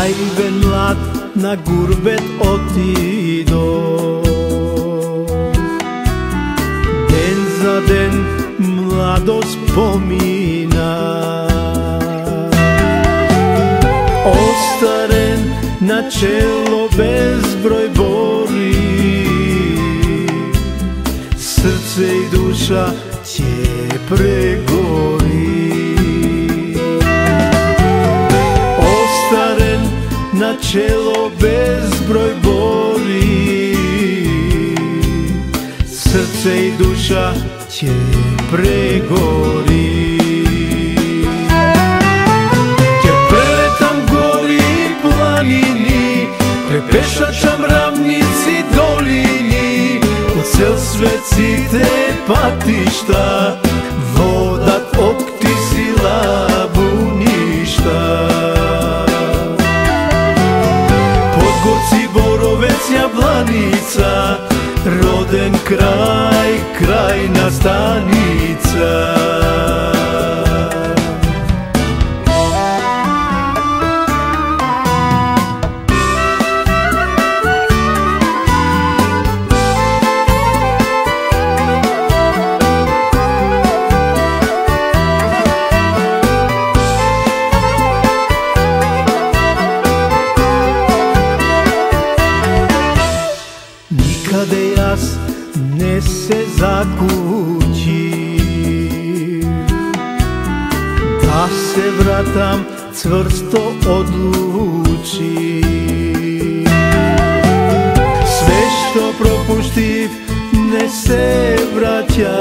Ajven mlad na gurbet otido, den za den mladost pomina. Ostaren na čelo bezbroj bori, srce i duša će pregori. Ostaren na čelo bezbroj bori, srce i duša će pregori. Prepešačam ravnici dolini, u cel sveci te patišta, vodat oktisila buništa. Podgorci, Borovec, Jablanica, roden kraj, krajna stanica. Nikade jas ne se zakući, da se vratam cvrsto odluči. Sve što propuštiv ne se vraća,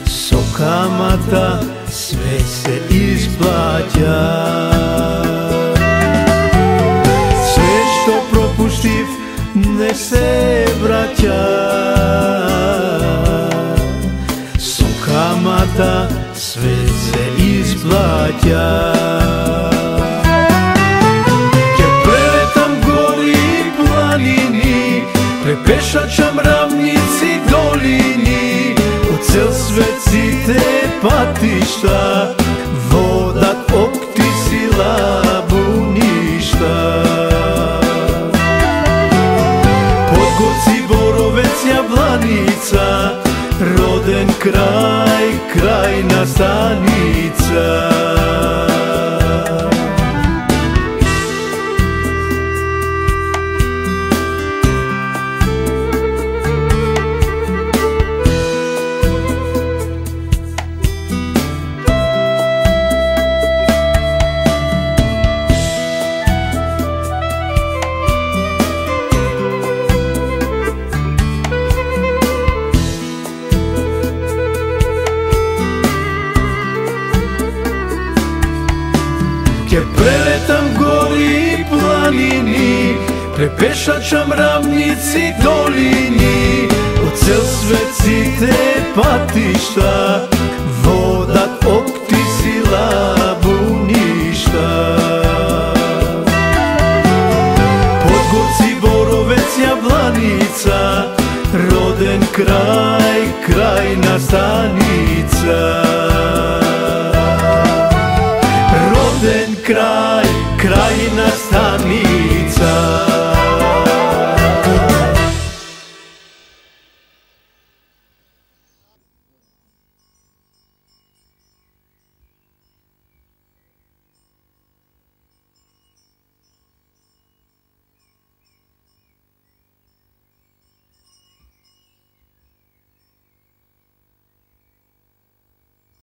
so kamata sve se isplaća. Ne se vraća, so kamata sve se isplaća. Jer preletam gori i planini, prepešačam ravnici dolini, u cel sveci te patišta, vodat oktisila buništa. Jablanica, roden kraj, krajna stanica. Jer preletam gori i planini, prepešačam ravnici dolini, u cel sveci te patišta, vodat oktisila buništa. Podgorci, Borovec, Jablanica, roden kraj, krajna stanica. Kraj, krajna stanica.